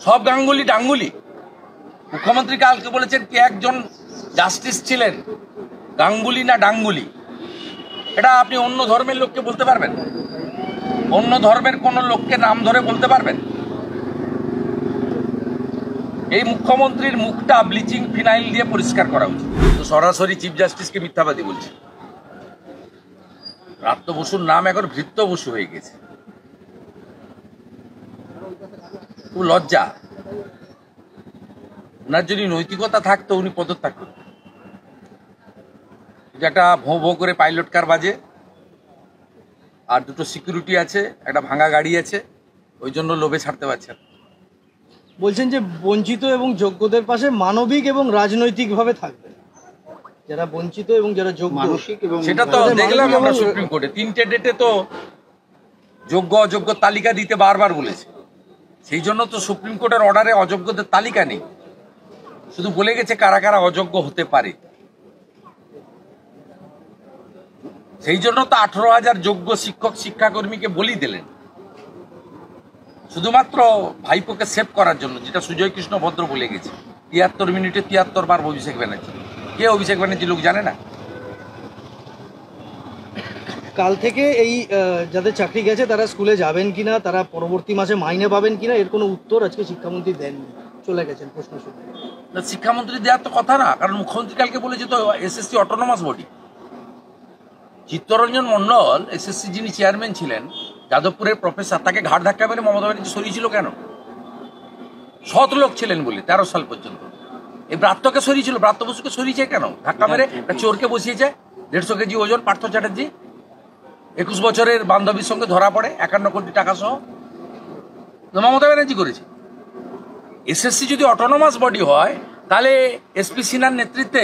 সব গাঙ্গুলি ডাঙ্গুলি। মুখ্যমন্ত্রী কালকে বলেছেন কে একজন জাস্টিস ছিলেন, গাঙ্গুলি না ডাঙ্গুলি। এটা আপনি অন্য ধর্মের লোককে বলতে পারবেন? অন্য ধর্মের কোন লোককে নাম ধরে বলতে পারবেন? এই মুখ্যমন্ত্রীর মুখটা ব্লিচিং ফিনাইল দিয়ে পরিষ্কার করা উচিত। তো সরাসরি চিফ জাস্টিসকে মিথ্যাবাদী বলছে। ব্রাত্য বসুর নাম এখন ভৃত্য বসু হয়ে গেছে। খুব লজ্জা। ওনার যদি নৈতিকতা থাকতো উনি পদত্যাগ করতেন। একটা ভোঁ ভোঁ করে পাইলট কার বাজে, আর দুটো সিকিউরিটি আছে, একটা ভাঙা গাড়ি আছে, ওই জন্য লোভে ছাড়তে পারছেন। বলছেন যে বঞ্চিত এবং যোগ্যদের পাশে মানবিক এবং রাজনৈতিকভাবে থাকবে, যারা বঞ্চিত এবং যারা যোগ্য। সেটা তো দেখলাম আমরা সুপ্রিম কোর্টে 3টে ডেটে তো যোগ্য অযোগ্য তালিকা দিতে বারবার বলেছে। সেই জন্য তো সুপ্রিম কোর্টের অর্ডারে অযোগ্যদের তালিকা নেই, শুধু বলে গেছে কারা কারা অযোগ্য হতে পারে। সেই জন্য তো 18,000 যোগ্য শিক্ষক শিক্ষাকর্মীকে বলি দিলেন, শুধুমাত্র ভাইপোকে সেভ করার জন্য, যেটা সুজয় কৃষ্ণ ভদ্র বলে গেছে। 73 মিনিটে 73 বার অভিষেক ব্যানার্জি। কে অভিষেক ব্যানার্জি লোক জানে না? কাল থেকে এই যাদের চাকরি গেছে তারা স্কুলে যাবেন কিনা, তারা পরবর্তী মাসে মাইনে পাবেন কিনা, এর কোনো উত্তর আজকে শিক্ষামন্ত্রী দেননি, চলে গেছেন প্রশ্ন শুনে। শিক্ষামন্ত্রী দেওয়ার তো কথা না, কারণ মুখ্যমন্ত্রী কালকে বলেছে তো এসএসসি অটোনমাস বডি। চিত্তরঞ্জন মণ্ডল এসএসসি যিনি চেয়ারম্যান ছিলেন, যাদবপুরের প্রফেসর, তাকে ঘাট ধাক্কা মেরে মমতা ব্যানার্জি সরিয়েছিল কেন? সৎ লোক ছিলেন বলে 13 সাল পর্যন্ত। এই ব্রাত্যকে সরিয়েছিল, ব্রাত্য বসুকে সরিয়েছে কেন? ধাক্কা মেরে একটা চোরকে বসিয়েছে, 150 কেজি ওজন পার্থ চ্যাটার্জি 21 বছরের বান্ধবীর সঙ্গে ধরা পড়ে 51 কোটি টাকা সহ। মমতা ব্যানার্জি করেছে। এসএসসি যদি অটোনমাস বডি হয় তাহলে এসপি সিনহার নেতৃত্বে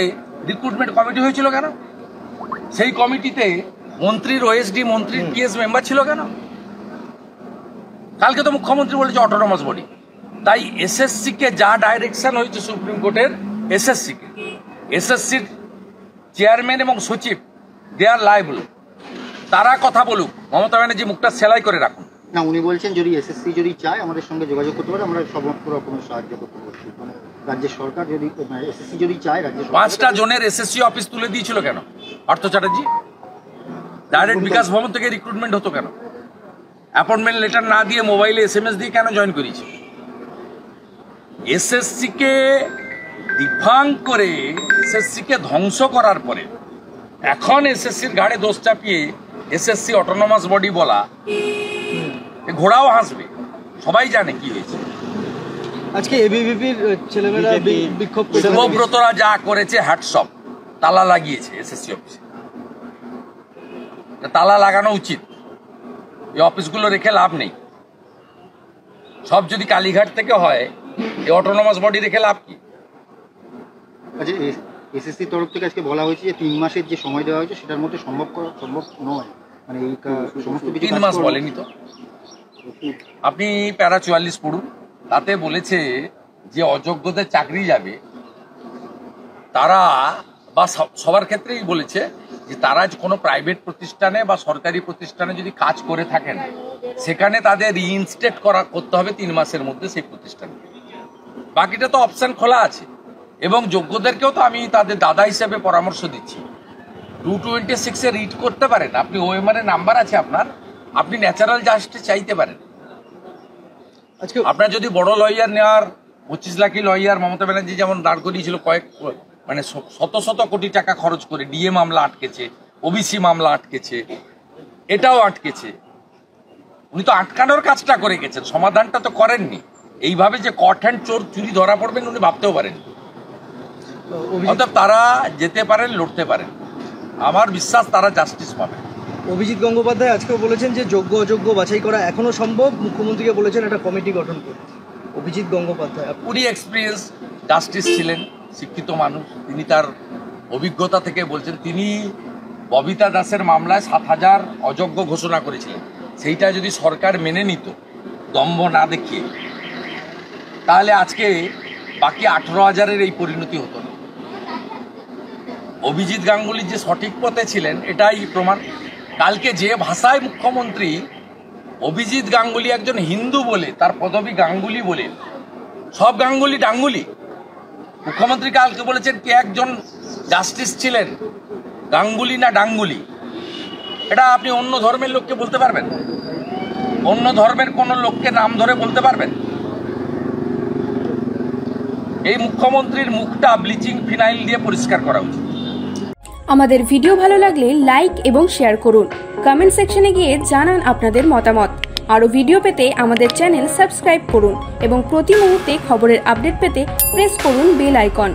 রিক্রুটমেন্ট কমিটি হয়েছিল কেন? সেই কমিটিতে মন্ত্রীর ওএসডি, মন্ত্রীর পিএস মেম্বার ছিল কেন? কালকে তো মুখ্যমন্ত্রী বলেছে অটোনমাস বডি। তাই এসএসসি কে যা ডাইরেকশন হয়েছে সুপ্রিম কোর্টের, এসএসসির চেয়ারম্যান এবং সচিব দে আর লায়েবল। তারা কথা বলুক, মমতা ব্যানার্জি মুখটা সেলাই করে রাখুন। না, উনি বলছেন যদি এসএসসি যদি চায় আমাদের সঙ্গে যোগাযোগ করতে পারে, আমরা সমস্ত রকমের সাহায্য করতে পারছি। মানে রাজ্যের সরকার যদি এসএসসি যদি চায়, রাজ্যের 5টা জনের এসএসসি অফিস তুলে দিয়েছিল কেন পার্থ চ্যাটার্জি? ডাইরেক্ট বিকাশ ভবন থেকে রিক্রুটমেন্ট হতো কেন? অ্যাপয়েন্টমেন্ট লেটার না দিয়ে মোবাইলে এসএমএস দিয়ে কেন জয়েন করিয়েছে? এসএসসি কে ডিফাং করে, এসএসসি কে ধ্বংস করার পরে এখন এসএসসির ঘাড়ে দোষ চাপিয়ে এসএসসি অটোনমাস বডি বলা, ঘোড়াও হাসবে। সবাই জানে কি হয়েছে। আজকে এবিভিপির ছেলেমেয়েরা বিক্ষোভ করেছে। শুভব্রতরা যা করেছে হ্যাটসঅপ, তালা লাগিয়েছে এসএসসি অফিসে। তালা লাগানো উচিত, এই অফিসগুলো রেখে লাভ নেই। সব যদি কালীঘাট থেকে হয়, এই অটোনমাস বডি রেখে লাভ কি? আচ্ছা, এসএসসির তরফ থেকে আজকে বলা হয়েছে যে 3 মাসের যে সময় দেওয়া হয়েছে সেটার মধ্যে সম্ভব নয়। মানে এই সমস্ত 3 মাস বলেনি তো। আপনি প্যারা 44 পড়ুন, তাতে বলেছে যে অযোগ্যদের চাকরি যাবে, তারা বা সবার ক্ষেত্রেই বলেছে যে তারা কোনো প্রাইভেট প্রতিষ্ঠানে বা সরকারি প্রতিষ্ঠানে যদি কাজ করে থাকেন, সেখানে তাদের রিইনস্টেট করতে হবে 3 মাসের মধ্যে সেই প্রতিষ্ঠানে। বাকিটা তো অপশন খোলা আছে। এবং যোগ্যদেরকেও তো আমি তাদের দাদা হিসেবে পরামর্শ দিচ্ছি, 226-এ রিড করতে পারেন আপনি। ওএমআর এর নাম্বার আছে আপনার, আপনি ন্যাচারাল জাস্টিস চাইতে পারেন। আপনার যদি বড় লয়ার নেওয়ার 25 লাখি লয়ার মমতা ব্যানার্জি যেমন দাঁড় করিয়েছিল, মানে শত শত কোটি টাকা খরচ করে ডিএ মামলা আটকেছে, ওবিসি মামলা আটকেছে, এটাও আটকেছে। উনি তো আটকানোর কাজটা করে গেছেন, সমাধানটা তো করেননি। এইভাবে যে কট হ্যান্ড চোর চুরি ধরা পড়বেন উনি ভাবতেও পারেন। অর্থাৎ তারা যেতে পারেন, লড়তে পারেন। আমার বিশ্বাস তারা জাস্টিস পাবে। অভিজিৎ গঙ্গোপাধ্যায় আজকেও বলেছেন যে যোগ্য অযোগ্য বাছাই করা এখনো সম্ভব। মুখ্যমন্ত্রীকে বলেছেন একটা কমিটি গঠন করতে। অভিজিৎ গঙ্গোপাধ্যায় উনি এক্সপিরিয়েন্স জাস্টিস ছিলেন, শিক্ষিত মানুষ, তিনি তার অভিজ্ঞতা থেকে বলছেন। তিনি ববিতা দাসের মামলায় 7,000 অযোগ্য ঘোষণা করেছিলেন। সেইটা যদি সরকার মেনে নিত, দম্ভ না দেখিয়ে, তাহলে আজকে বাকি 18,000-এর এই পরিণতি হতো না। অভিজিৎ গাঙ্গুলি যে সঠিক পথে ছিলেন এটাই প্রমাণ। কালকে যে ভাষায় মুখ্যমন্ত্রী অভিজিৎ গাঙ্গুলি একজন হিন্দু বলে, তার পদবী গাঙ্গুলি বলে সব গাঙ্গুলি ডাঙ্গুলি। মুখ্যমন্ত্রী কালকে বলেছেন কে একজন জাস্টিস ছিলেন, গাঙ্গুলি না ডাঙ্গুলি। এটা আপনি অন্য ধর্মের লোককে বলতে পারবেন? অন্য ধর্মের কোনো লোককে নাম ধরে বলতে পারবেন? এই মুখ্যমন্ত্রীর মুখটা ব্লিচিং ফিনাইল দিয়ে পরিষ্কার করা উচিত। আমাদের ভিডিও ভালো লাগলে লাইক এবং শেয়ার করুন। কমেন্ট সেকশনে গিয়ে জানান আপনাদের মতামত। আরও ভিডিও পেতে আমাদের চ্যানেল সাবস্ক্রাইব করুন এবং প্রতি মুহূর্তে খবরের আপডেট পেতে প্রেস করুন বেল আইকন।